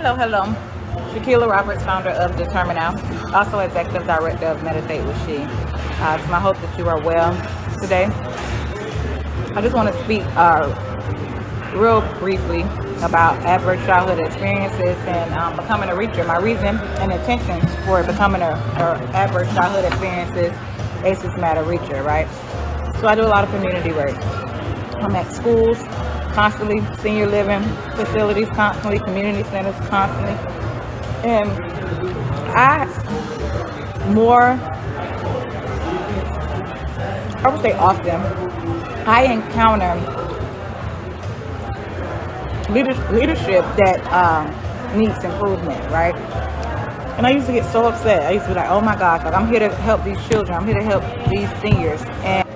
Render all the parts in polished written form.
Hello. Shakila Roberts, founder of Determine Now, also executive director of Meditate with She. It's my hope that you are well today. I just want to speak real briefly about adverse childhood experiences and becoming a reacher. My reason and intentions for becoming a adverse childhood experiences ACEs Matter reacher, right? So I do a lot of community work. I'm at schools constantly, senior living facilities constantly, community centers constantly. And I would say often, I encounter leadership that needs improvement, right? And I used to get so upset. I used to be like, oh my gosh, like I'm here to help these children. I'm here to help these seniors. And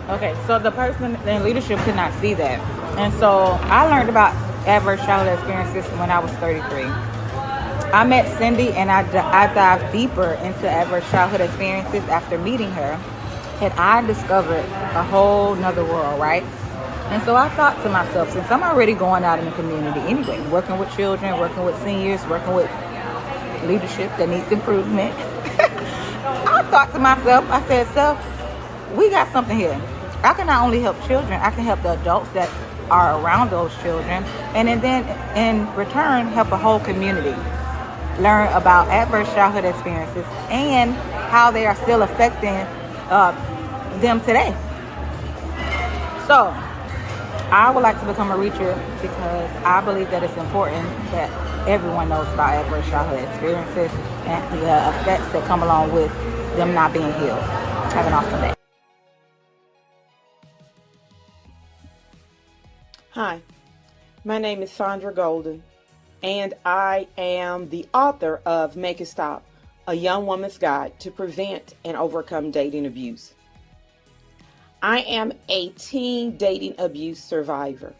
okay, so the person in leadership could not see that. And so I learned about adverse childhood experiences when I was 33. I met Cindy and I dived deeper into adverse childhood experiences after meeting her. And I discovered a whole nother world, right? And so I thought to myself, since I'm already going out in the community anyway, working with children, working with seniors, working with leadership that needs improvement, I thought to myself, I said, self, we got something here. I can not only help children, I can help the adults that are around those children, and then in return, help a whole community learn about adverse childhood experiences and how they are still affecting them today. So I would like to become a reacher because I believe that it's important that everyone knows about adverse childhood experiences and the effects that come along with them not being healed. Have an awesome day. Hi, my name is Sandra Golden, and I am the author of Make It Stop, a young woman's guide to prevent and overcome dating abuse. I am a teen dating abuse survivor.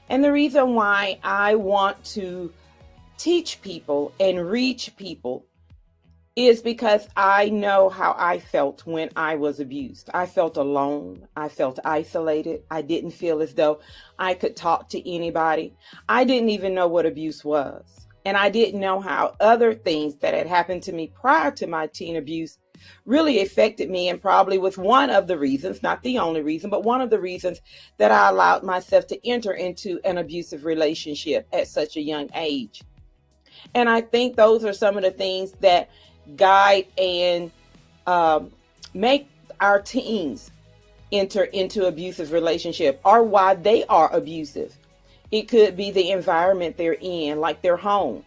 And the reason why I want to teach people and reach people is because I know how I felt when I was abused. I felt alone. I felt isolated. I didn't feel as though I could talk to anybody. I didn't even know what abuse was. And I didn't know how other things that had happened to me prior to my teen abuse really affected me, and probably was one of the reasons, not the only reason, but one of the reasons that I allowed myself to enter into an abusive relationship at such a young age. And I think those are some of the things that guide and make our teens enter into abusive relationship, or why they are abusive. It could be the environment they're in, like their home,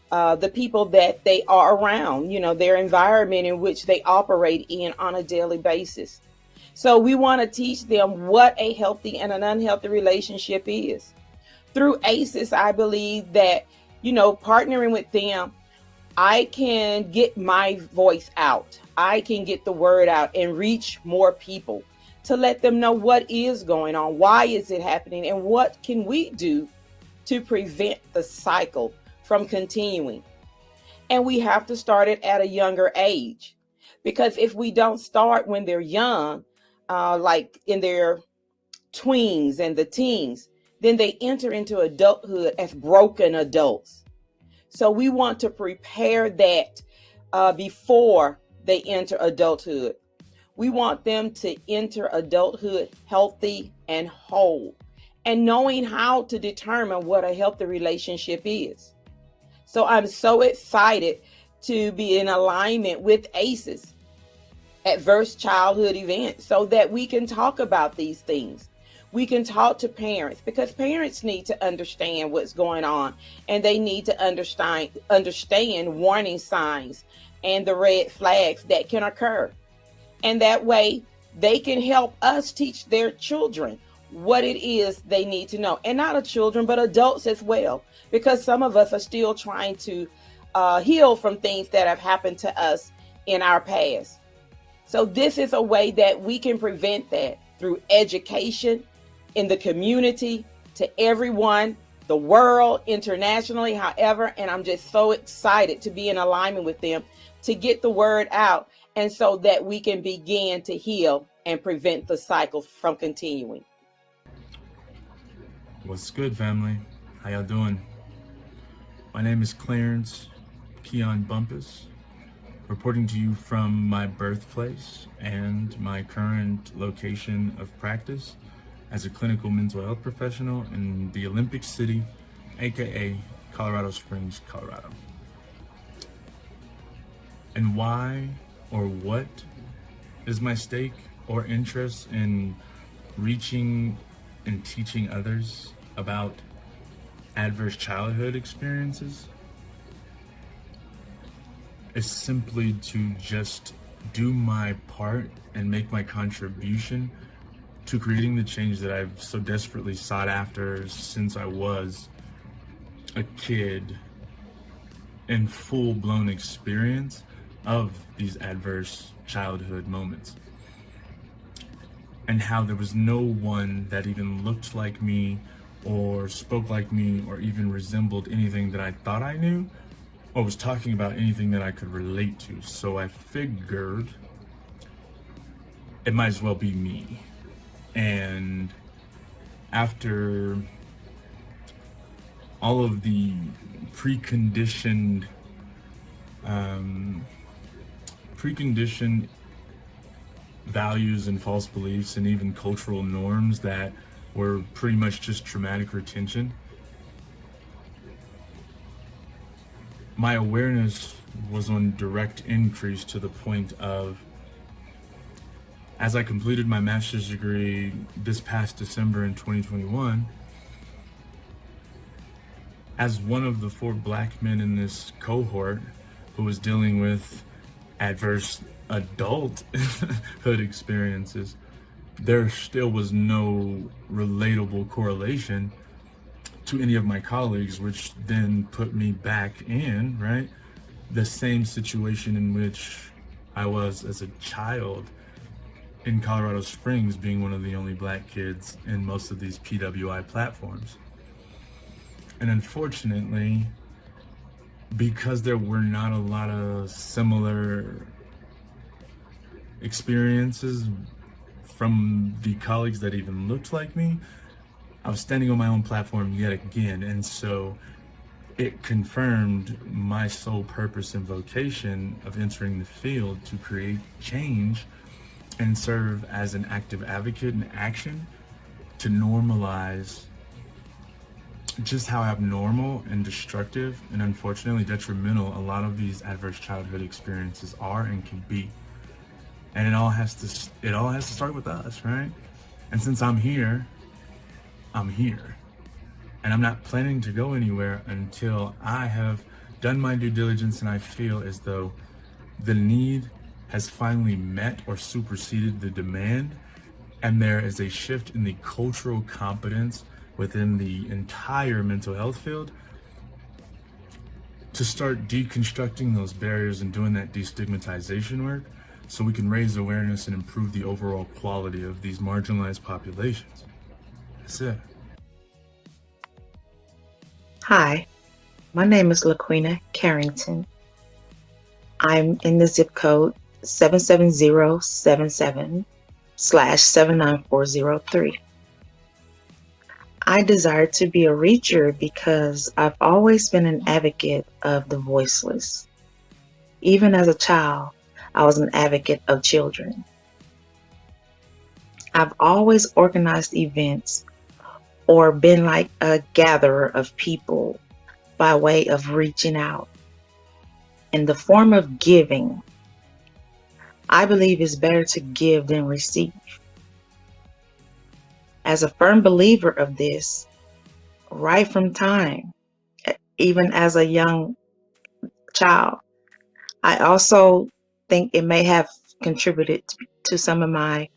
the people that they are around, their environment in which they operate in on a daily basis. So we want to teach them what a healthy and an unhealthy relationship is. Through ACEs, I believe that, partnering with them, I can get my voice out. I can get the word out and reach more people to let them know what is going on, why is it happening, and what can we do to prevent the cycle from continuing. And we have to start it at a younger age, because if we don't start when they're young, like in their tweens and the teens, then they enter into adulthood as broken adults. So we want to prepare that before they enter adulthood. We want them to enter adulthood healthy and whole, and knowing how to determine what a healthy relationship is. So I'm so excited to be in alignment with ACEs, adverse childhood events, so that we can talk about these things. We can talk to parents, because parents need to understand what's going on, and they need to understand warning signs and the red flags that can occur. And that way they can help us teach their children what it is they need to know. And not children, but adults as well, because some of us are still trying to heal from things that have happened to us in our past. So this is a way that we can prevent that through education in the community, to everyone, the world, internationally, however. And I'm just so excited to be in alignment with them to get the word out, and so that we can begin to heal and prevent the cycle from continuing. What's good, family? How y'all doing? My name is Clarence Keon Bumpus, reporting to you from my birthplace and my current location of practice as a clinical mental health professional in the Olympic City, aka Colorado Springs, Colorado. And why or what is my stake or interest in reaching and teaching others about adverse childhood experiences? Is simply to just do my part and make my contribution to creating the change that I've so desperately sought after since I was a kid, in full-blown experience of these adverse childhood moments, and how there was no one that even looked like me or spoke like me or even resembled anything that I thought I knew or was talking about anything that I could relate to. So I figured it might as well be me. And after all of the preconditioned values and false beliefs and even cultural norms that were pretty much just traumatic retention, my awareness was on direct increase to the point of, as I completed my master's degree this past December in 2021, as one of the 4 Black men in this cohort who was dealing with adverse adulthood experiences, there still was no relatable correlation to any of my colleagues, which then put me back in, right, the same situation in which I was as a child in Colorado Springs, being one of the only Black kids in most of these PWI platforms. And unfortunately, because there were not a lot of similar experiences from the colleagues that even looked like me, I was standing on my own platform yet again. And so it confirmed my sole purpose and vocation of entering the field to create change and serve as an active advocate in action to normalize just how abnormal and destructive and unfortunately detrimental a lot of these adverse childhood experiences are and can be. And it all has to start with us, right? And since I'm here, and I'm not planning to go anywhere until I have done my due diligence and I feel as though the need has finally met or superseded the demand, and there is a shift in the cultural competence within the entire mental health field to start deconstructing those barriers and doing that destigmatization work so we can raise awareness and improve the overall quality of these marginalized populations. That's it. Hi, my name is Laquina Carrington. I'm in the zip code 77077/79403. I desire to be a reacher because I've always been an advocate of the voiceless. Even as a child, I was an advocate of children. I've always organized events or been like a gatherer of people by way of reaching out. In the form of giving, I believe it's better to give than receive. As a firm believer of this, right from time, even as a young child, I also think it may have contributed to some of my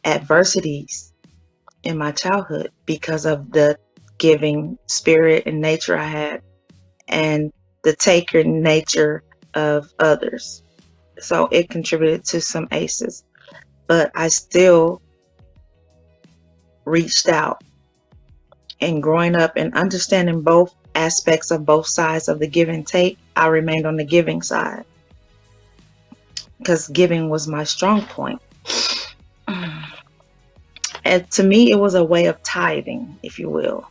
adversities in my childhood because of the giving spirit and nature I had and the taker nature of others. So it contributed to some ACEs, but I still reached out. And growing up and understanding both aspects of both sides of the give and take, I remained on the giving side because giving was my strong point. And to me, it was a way of tithing, if you will.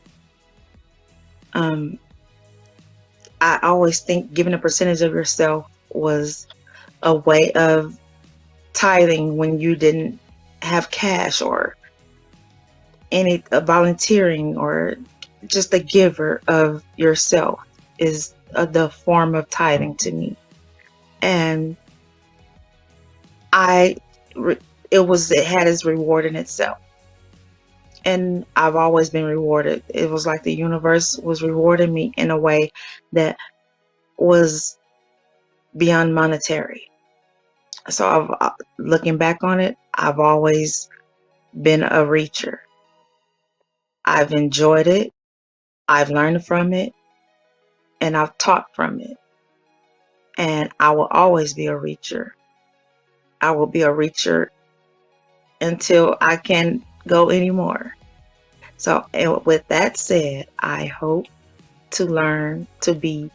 I always think giving a percentage of yourself was a way of tithing when you didn't have cash or any volunteering, or just a giver of yourself is the form of tithing to me. And it had its reward in itself. And I've always been rewarded. It was like the universe was rewarding me in a way that was beyond monetary. So looking back on it, I've always been a reacher. I've enjoyed it. I've learned from it, and I've taught from it. And I will always be a reacher. I will be a reacher until I can go anymore. So, and with that said, I hope to learn to be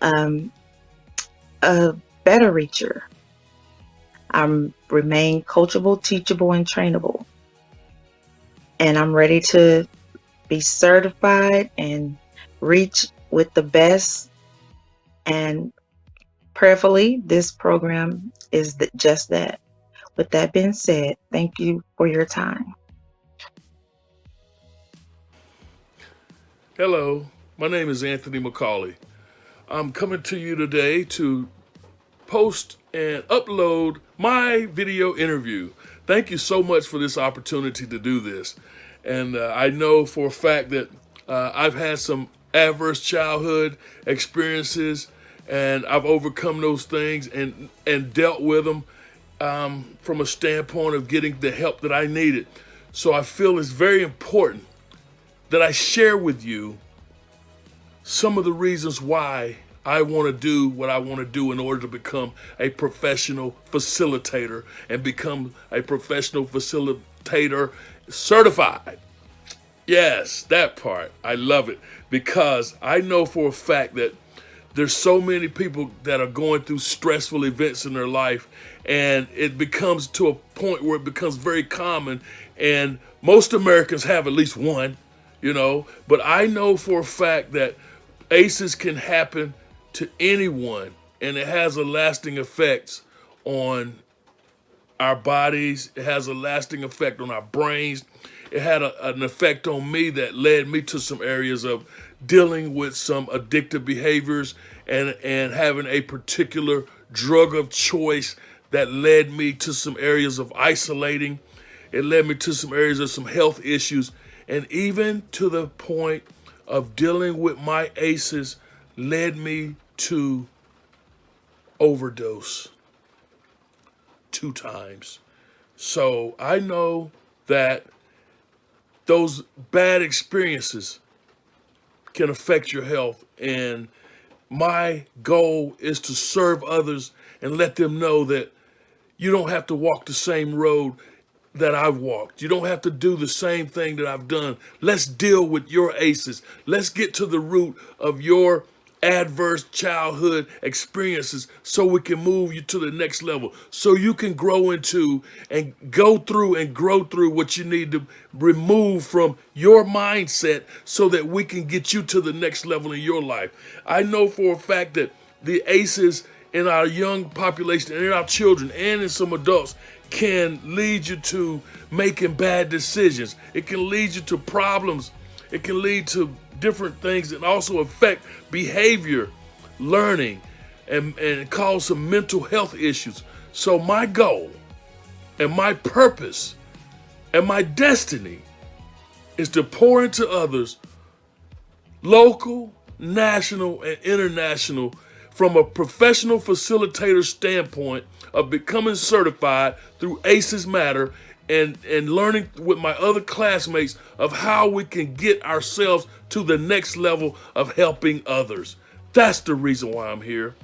a better reacher. I'm remain coachable, teachable, and trainable. And I'm ready to be certified and reach with the best. And prayerfully, this program is just that. With that being said, thank you for your time. Hello, my name is Anthony McCauley. I'm coming to you today to post and upload my video interview. Thank you so much for this opportunity to do this. And I know for a fact that I've had some adverse childhood experiences, and I've overcome those things and dealt with them from a standpoint of getting the help that I needed. So I feel it's very important that I share with you some of the reasons why I want to do what I want to do in order to become a professional facilitator and become a professional facilitator certified. Yes, that part. I love it because I know for a fact that there's so many people that are going through stressful events in their life, and it becomes to a point where it becomes very common, and most Americans have at least one, but I know for a fact that ACEs can happen to anyone, and it has a lasting effect on our bodies. It has a lasting effect on our brains. It had an effect on me that led me to some areas of dealing with some addictive behaviors and having a particular drug of choice that led me to some areas of isolating. It led me to some areas of some health issues, and even to the point of dealing with my ACEs led me to overdose 2 times. So I know that those bad experiences can affect your health, and my goal is to serve others and let them know that you don't have to walk the same road that I've walked. You don't have to do the same thing that I've done. Let's deal with your ACEs. Let's get to the root of your adverse childhood experiences so we can move you to the next level, so you can grow into and go through and grow through what you need to remove from your mindset so that we can get you to the next level in your life. I know for a fact that the ACEs in our young population and in our children and in some adults can lead you to making bad decisions. It can lead you to problems. It can lead to different things that also affect behavior, learning, and cause some mental health issues. So my goal and my purpose and my destiny is to pour into others, local, national, and international, from a professional facilitator standpoint of becoming certified through ACEs Matter and learning with my other classmates of how we can get ourselves to the next level of helping others. That's the reason why I'm here.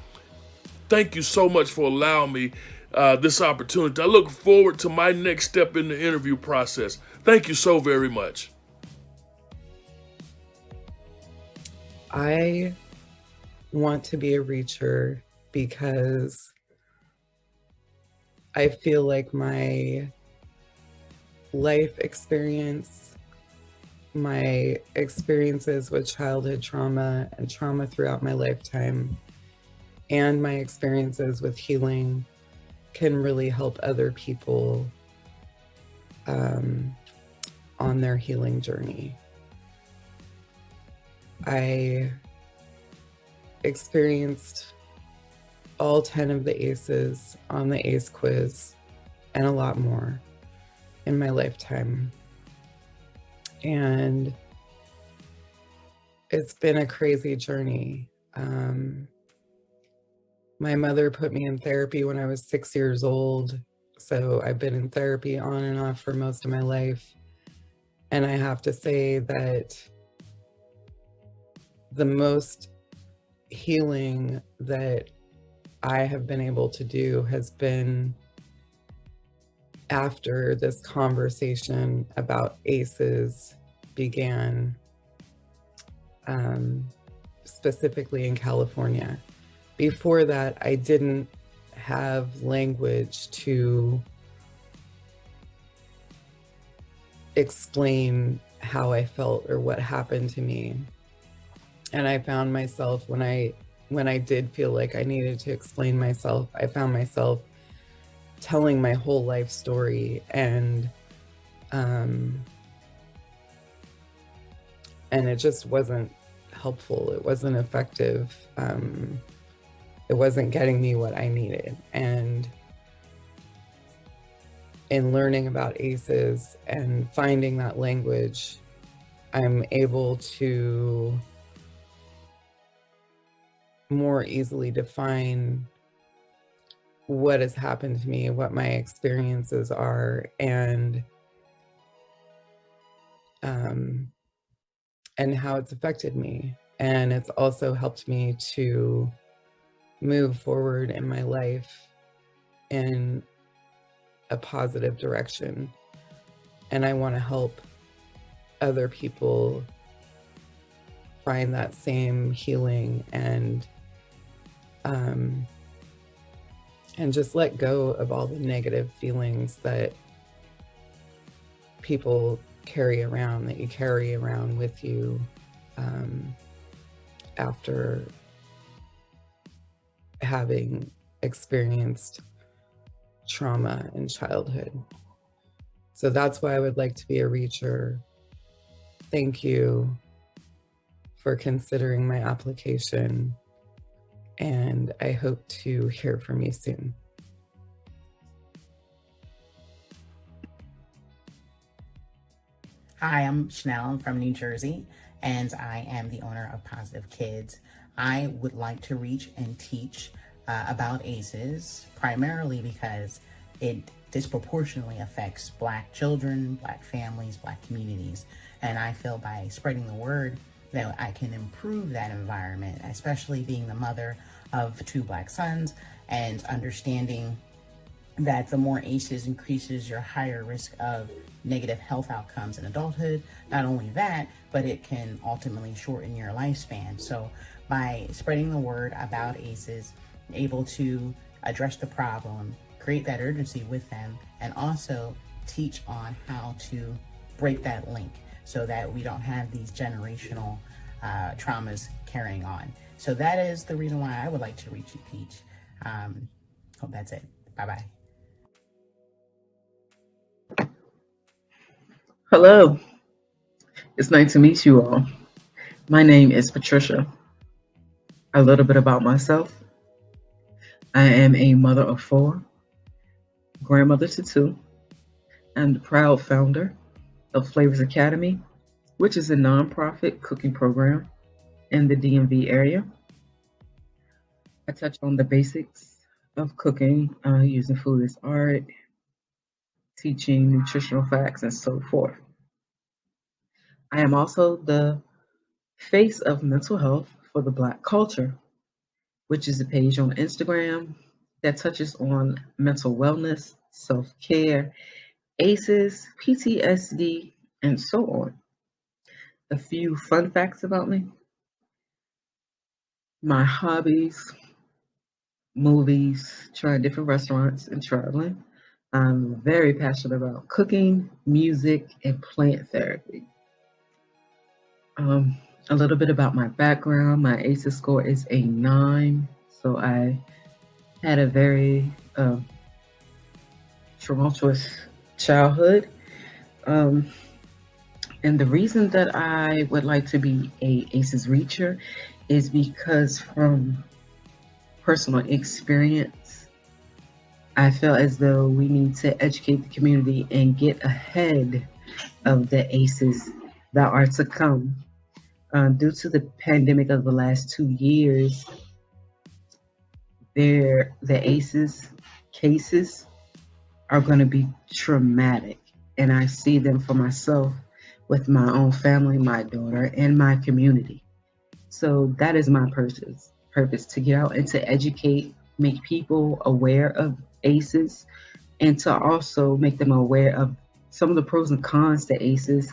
Thank you so much for allowing me this opportunity. I look forward to my next step in the interview process. Thank you so very much. I want to be a reacher because I feel like my life experience, my experiences with childhood trauma and trauma throughout my lifetime and my experiences with healing can really help other people on their healing journey. I experienced all 10 of the ACEs on the ACE quiz and a lot more in my lifetime. And it's been a crazy journey. My mother put me in therapy when I was 6 years old. So I've been in therapy on and off for most of my life. And I have to say that the most healing that I have been able to do has been after this conversation about ACEs began, specifically in California. Before that, I didn't have language to explain how I felt or what happened to me. And I found myself when I did feel like I needed to explain myself, I found myself telling my whole life story, and it just wasn't helpful. It wasn't effective. It wasn't getting me what I needed. And in learning about ACEs and finding that language, I'm able to more easily define what has happened to me, what my experiences are, and how it's affected me. And it's also helped me to move forward in my life in a positive direction. And I want to help other people find that same healing and just let go of all the negative feelings that people carry around, that you carry around with you after having experienced trauma in childhood. So that's why I would like to be a reacher. Thank you for considering my application, and I hope to hear from you soon. Hi, I'm Chanel. I'm from New Jersey, and I am the owner of Positive Kids. I would like to reach and teach about ACEs, primarily because it disproportionately affects Black children, Black families, Black communities. And I feel by spreading the word that I can improve that environment, especially being the mother of 2 Black sons and understanding that the more ACEs increases your higher risk of negative health outcomes in adulthood. Not only that, but it can ultimately shorten your lifespan. So by spreading the word about ACEs, able to address the problem, create that urgency with them, and also teach on how to break that link so that we don't have these generational traumas carrying on. So that is the reason why I would like to reach you, Peach. Hope that's it. Bye-bye. Hello, it's nice to meet you all. My name is Patricia. A little bit about myself. I am a mother of 4, grandmother to 2, and the proud founder of Flavors Academy, which is a nonprofit cooking program in the DMV area. I touch on the basics of cooking, using food as art, teaching nutritional facts, and so forth. I am also the face of mental health for the Black culture, which is a page on Instagram that touches on mental wellness, self-care, ACEs, PTSD, and so on. A few fun facts about me. My hobbies: movies, trying different restaurants, and traveling. I'm very passionate about cooking, music, and plant therapy. A little bit about my background. My ACEs score is a 9, so I had a very tumultuous childhood. Um, and the reason that I would like to be a ACEs reacher is because from personal experience, I feel as though we need to educate the community and get ahead of the ACEs that are to come. Due to the pandemic of the last 2 years, the ACEs cases are going to be traumatic, and I see them for myself with my own family, my daughter, and my community. So that is my purpose to get out and to educate, make people aware of ACEs, and to also make them aware of some of the pros and cons to ACEs.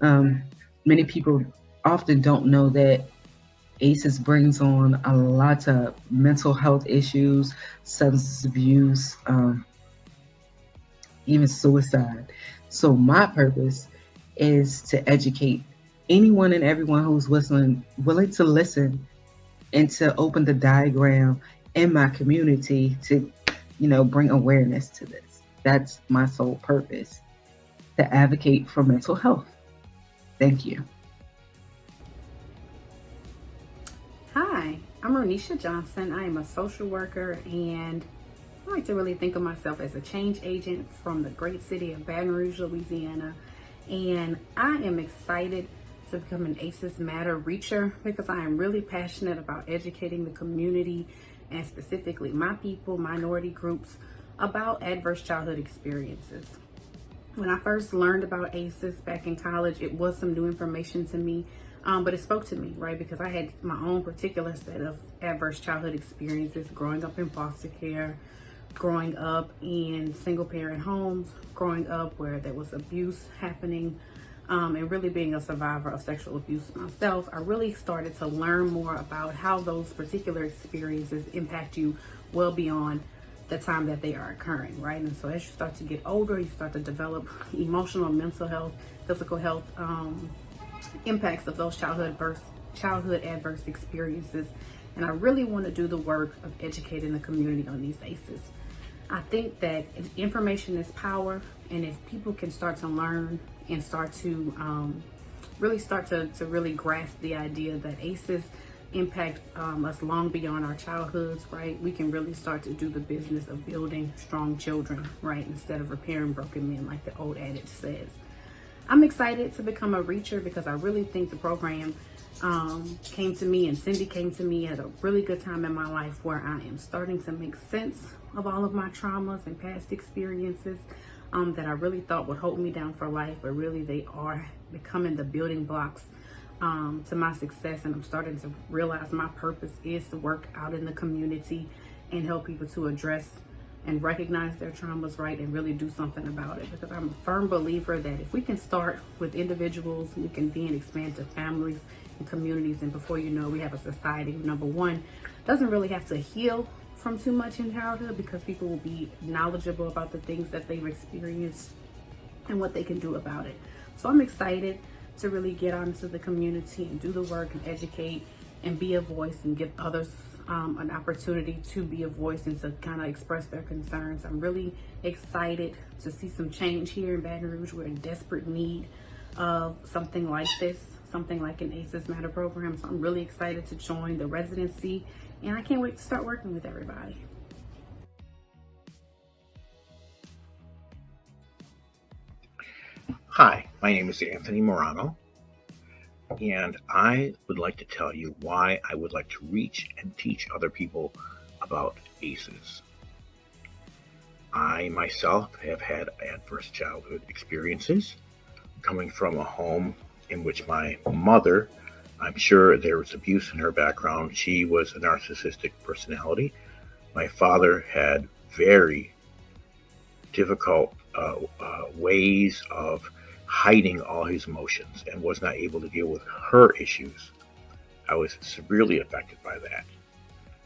Many people often don't know that ACEs brings on a lot of mental health issues, substance abuse, even suicide. So my purpose is to educate anyone and everyone who's willing to listen, and to open the diagram in my community to, bring awareness to this. That's my sole purpose, to advocate for mental health. Thank you. Hi, I'm Ronisha Johnson. I am a social worker, and I like to really think of myself as a change agent from the great city of Baton Rouge, Louisiana. And I am excited to become an ACEs Matter reacher because I am really passionate about educating the community, and specifically my people, minority groups, about adverse childhood experiences. When I first learned about ACEs back in college, it was some new information to me, but it spoke to me, right? Because I had my own particular set of adverse childhood experiences growing up in foster care, growing up in single parent homes, growing up where there was abuse happening, and really being a survivor of sexual abuse myself. I really started to learn more about how those particular experiences impact you well beyond the time that they are occurring, right? And so as you start to get older, you start to develop emotional, mental health, physical health impacts of those childhood adverse experiences. And I really want to do the work of educating the community on these ACEs. I think that information is power, and if people can start to learn and start to really grasp the idea that ACEs impact us long beyond our childhoods, right? We can really start to do the business of building strong children, right? Instead of repairing broken men, like the old adage says. I'm excited to become a reacher because I really think the program came to me, and Cindy came to me at a really good time in my life where I am starting to make sense of all of my traumas and past experiences that I really thought would hold me down for life, but really they are becoming the building blocks to my success. And I'm starting to realize my purpose is to work out in the community and help people to address and recognize their traumas, right, and really do something about it. Because I'm a firm believer that if we can start with individuals, we can then expand to families and communities, and before you know, we have a society who, number one, doesn't really have to heal from too much in childhood, because people will be knowledgeable about the things that they've experienced and what they can do about it. So I'm excited to really get out into the community and do the work and educate and be a voice and give others an opportunity to be a voice and to kind of express their concerns. I'm really excited to see some change here in Baton Rouge. We're in desperate need of something like this, something like an ACEs Matter program. So I'm really excited to join the residency, and I can't wait to start working with everybody. Hi, my name is Anthony Morano, and I would like to tell you why I would like to reach and teach other people about ACEs. I myself have had adverse childhood experiences, coming from a home in which my mother, I'm sure there was abuse in her background. She was a narcissistic personality. My father had very difficult ways of hiding all his emotions and was not able to deal with her issues. I was severely affected by that.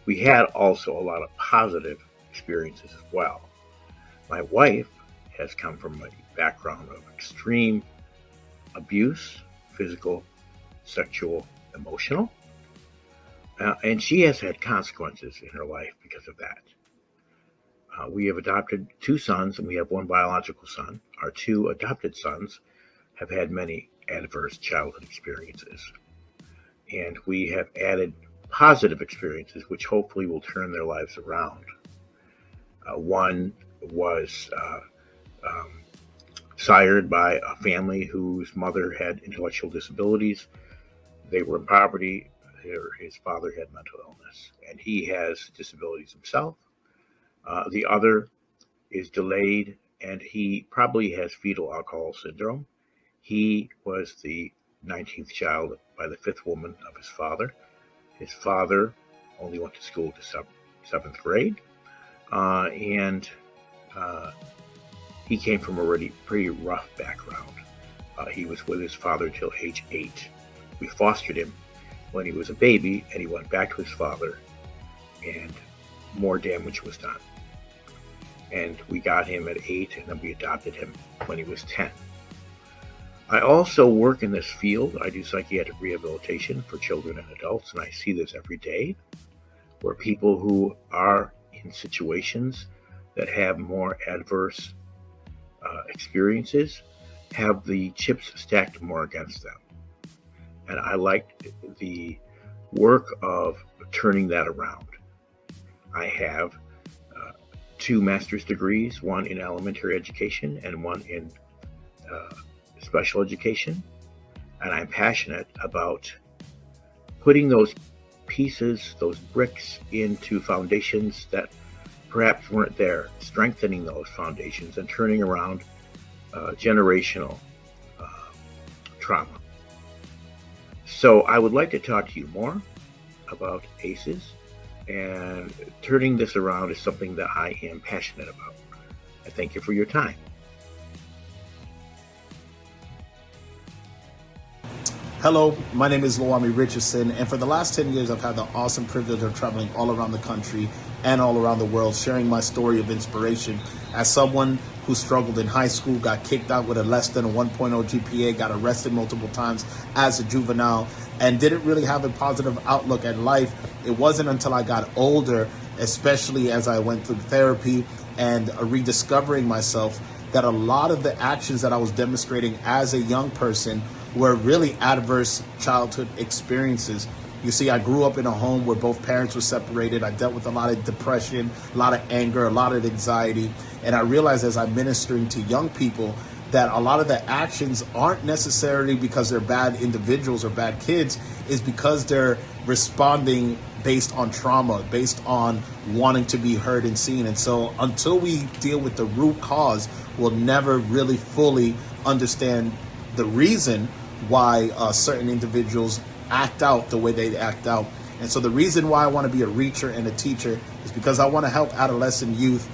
We had also a lot of positive experiences as well. My wife has come from a background of extreme abuse, physical sexual, emotional. And she has had consequences in her life because of that. We have adopted 2 sons, and we have 1 biological son. Our 2 adopted sons have had many adverse childhood experiences. And we have added positive experiences, which hopefully will turn their lives around. One was sired by a family whose mother had intellectual disabilities. They were in poverty. His father had mental illness, and he has disabilities himself. The other is delayed, and he probably has fetal alcohol syndrome. He was the 19th child by the 5th woman of his father. His father only went to school to 7th grade, and he came from a pretty rough background. He was with his father till age 8. We fostered him when he was a baby, and he went back to his father, and more damage was done. And we got him at 8, and then we adopted him when he was 10. I also work in this field. I do psychiatric rehabilitation for children and adults, and I see this every day, where people who are in situations that have more adverse experiences have the chips stacked more against them. And I like the work of turning that around. I have 2 master's degrees, one in elementary education and one in special education. And I'm passionate about putting those pieces, those bricks, into foundations that perhaps weren't there, strengthening those foundations and turning around generational trauma. So I would like to talk to you more about ACEs, and turning this around is something that I am passionate about. I thank you for your time. Hello, my name is Loamy Richardson, and for the last 10 years, I've had the awesome privilege of traveling all around the country and all around the world, sharing my story of inspiration as someone who struggled in high school, got kicked out with a less than a 1.0 GPA, got arrested multiple times as a juvenile, and didn't really have a positive outlook at life. It wasn't until I got older, especially as I went through therapy and rediscovering myself, that a lot of the actions that I was demonstrating as a young person were really adverse childhood experiences. You see, I grew up in a home where both parents were separated. I dealt with a lot of depression, a lot of anger, a lot of anxiety. And I realized as I'm ministering to young people that a lot of the actions aren't necessarily because they're bad individuals or bad kids, is because they're responding based on trauma, based on wanting to be heard and seen. And so until we deal with the root cause, we'll never really fully understand the reason why certain individuals act out the way they act out. And so the reason why I want to be a reacher and a teacher is because I want to help adolescent youth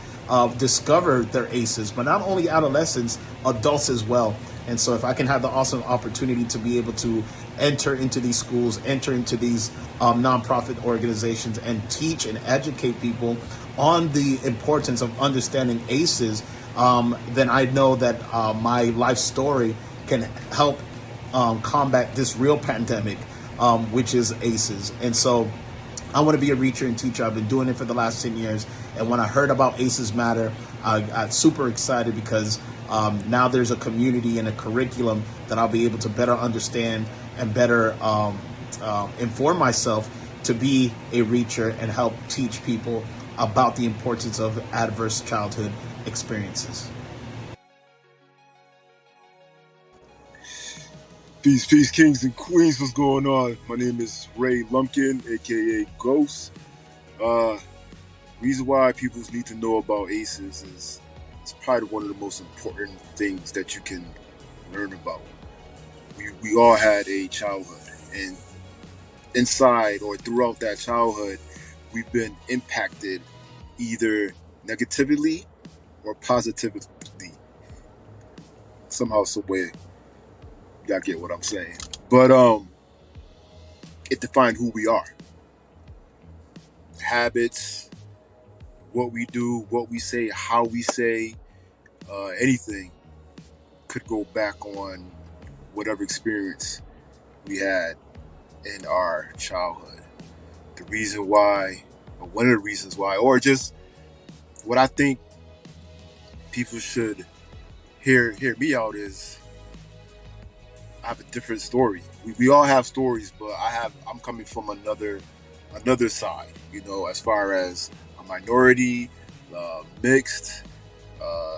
discover their ACEs, but not only adolescents, adults as well. And so if I can have the awesome opportunity to be able to enter into these schools, enter into these nonprofit organizations and teach and educate people on the importance of understanding ACEs, then I know that my life story can help combat this real pandemic, which is ACEs. And so I want to be a reacher and teacher. I've been doing it for the last 10 years. And when I heard about ACEs Matter, I got super excited because now there's a community and a curriculum that I'll be able to better understand and better inform myself to be a reacher and help teach people about the importance of adverse childhood experiences. Peace, kings and queens. What's going on? My name is Ray Lumpkin, aka Ghost. Reason why people need to know about ACEs is it's probably one of the most important things that you can learn about. We all had a childhood, and inside or throughout that childhood, we've been impacted either negatively or positively. Somehow, some way. Y'all get what I'm saying. But it defined who we are. Habits, what we do, what we say, how we say, anything could go back on whatever experience we had in our childhood. The reason why, or one of the reasons why, or just what I think people should hear me out is I have a different story. We all have stories, but I'm coming from another side, as far as a minority, mixed,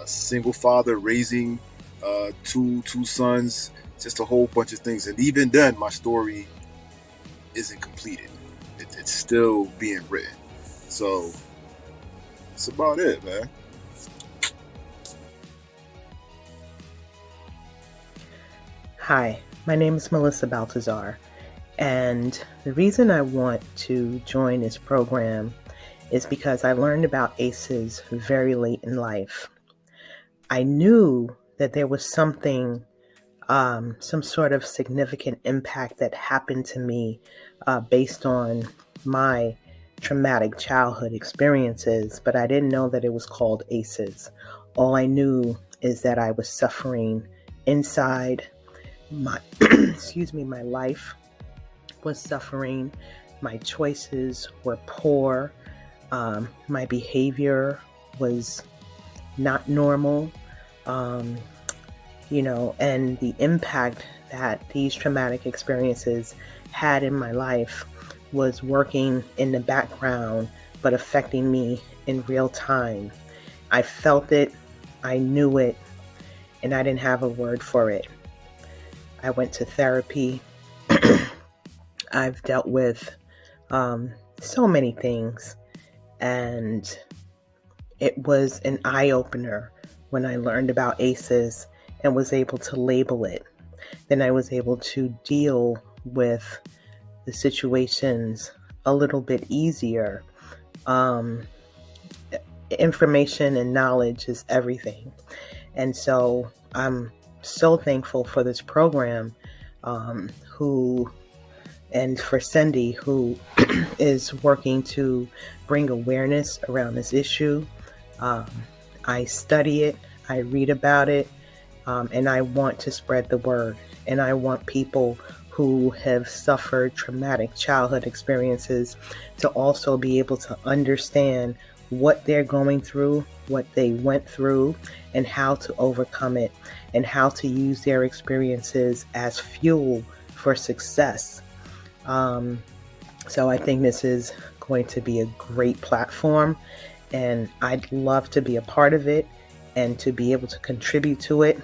single father raising two sons, just a whole bunch of things. And even then, my story isn't completed. It's still being written. So that's about it, man. Hi, my name is Melissa Baltazar, and the reason I want to join this program is because I learned about ACEs very late in life. I knew that there was something, some sort of significant impact that happened to me based on my traumatic childhood experiences, but I didn't know that it was called ACEs. All I knew is that I was suffering inside. My my life was suffering. My choices were poor. My behavior was not normal. And the impact that these traumatic experiences had in my life was working in the background, but affecting me in real time. I felt it, I knew it, and I didn't have a word for it. I went to therapy. I've dealt with so many things, and it was an eye-opener when I learned about ACEs and was able to label it. Then I was able to deal with the situations a little bit easier. Information and knowledge is everything. And so I'm so thankful for this program, and for Cindy, who is working to bring awareness around this issue. I study it, I read about it, and I want to spread the word. And I want people who have suffered traumatic childhood experiences to also be able to understand what they're going through, what they went through, and how to overcome it, and how to use their experiences as fuel for success. So I think this is going to be a great platform, and I'd love to be a part of it and to be able to contribute to it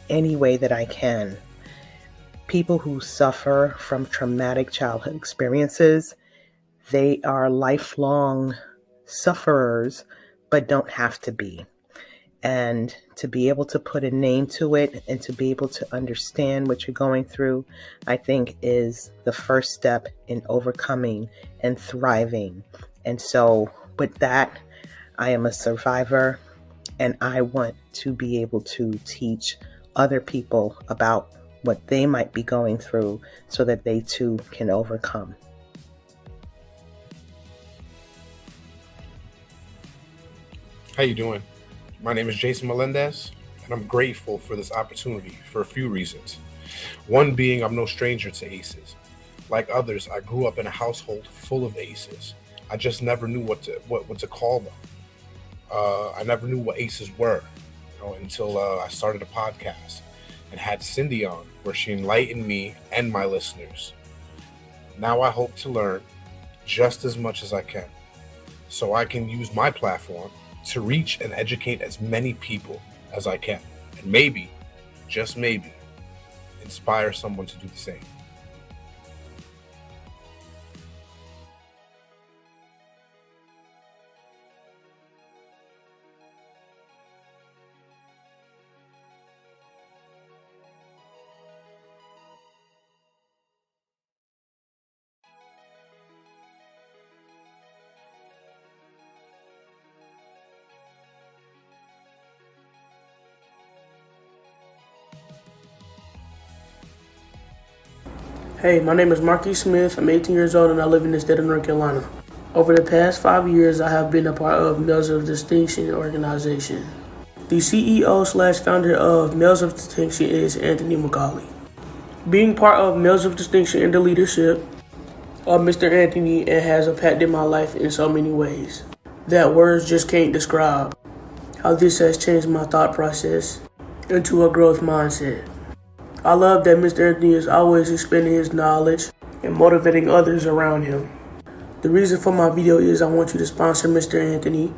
any way that I can. People who suffer from traumatic childhood experiences, they are lifelong sufferers, but don't have to be. And to be able to put a name to it and to be able to understand what you're going through, I think is the first step in overcoming and thriving. And so with that, I am a survivor, and I want to be able to teach other people about what they might be going through so that they too can overcome. How you doing? My name is Jason Melendez, and I'm grateful for this opportunity for a few reasons. One being I'm no stranger to ACEs. Like others, I grew up in a household full of ACEs. I just never knew what to call them. I never knew what ACEs were, until I started a podcast and had Cindy on, where she enlightened me and my listeners. Now I hope to learn just as much as I can, so I can use my platform to reach and educate as many people as I can, and maybe, just maybe, inspire someone to do the same. Hey, my name is Marquis Smith. I'm 18 years old and I live in the state of North Carolina. Over the past 5 years, I have been a part of Males of Distinction organization. The CEO/founder of Males of Distinction is Anthony McCauley. Being part of Males of Distinction in the leadership of Mr. Anthony, it has impacted my life in so many ways that words just can't describe how this has changed my thought process into a growth mindset. I love that Mr. Anthony is always expanding his knowledge and motivating others around him. The reason for my video is I want you to sponsor Mr. Anthony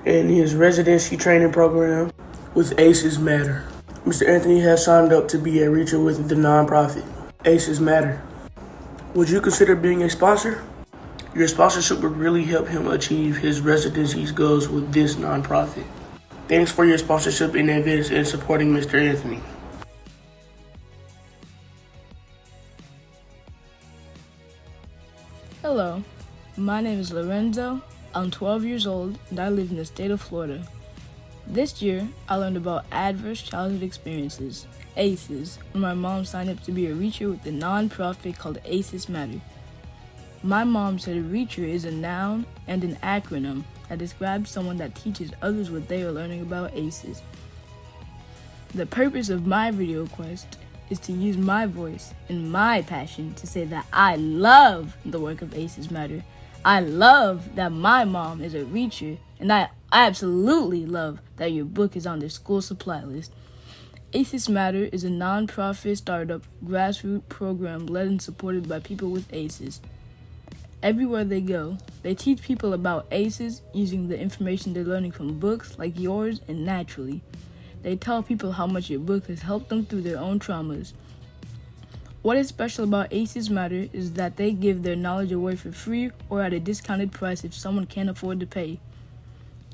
and his residency training program with ACEs Matter. Mr. Anthony has signed up to be a reacher with the nonprofit ACEs Matter. Would you consider being a sponsor? Your sponsorship would really help him achieve his residency's goals with this nonprofit. Thanks for your sponsorship in advance and supporting Mr. Anthony. Hello, my name is Lorenzo. I'm 12 years old and I live in the state of Florida. This year, I learned about adverse childhood experiences, ACEs, when my mom signed up to be a reacher with a nonprofit called ACEs Matter. My mom said a reacher is a noun and an acronym that describes someone that teaches others what they are learning about ACEs. The purpose of my video quest is to use my voice and my passion to say that I love the work of ACEs Matter. I love that my mom is a reacher, and I absolutely love that your book is on their school supply list. ACEs Matter is a non-profit startup grassroots program led and supported by people with ACEs. Everywhere they go, they teach people about ACEs using the information they're learning from books like yours and naturally. They tell people how much your book has helped them through their own traumas. What is special about ACEs Matter is that they give their knowledge away for free or at a discounted price if someone can't afford to pay.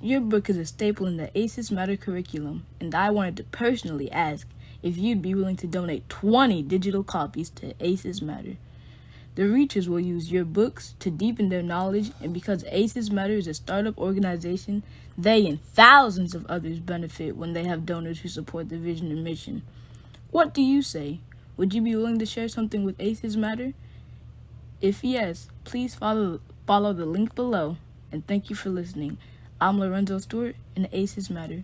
Your book is a staple in the ACEs Matter curriculum, and I wanted to personally ask if you'd be willing to donate 20 digital copies to ACEs Matter. The reachers will use your books to deepen their knowledge, and because ACEs Matter is a startup organization, they and thousands of others benefit when they have donors who support the vision and mission. What do you say? Would you be willing to share something with ACEs Matter? If yes, please follow the link below, and thank you for listening. I'm Lorenzo Stewart, and ACEs Matter.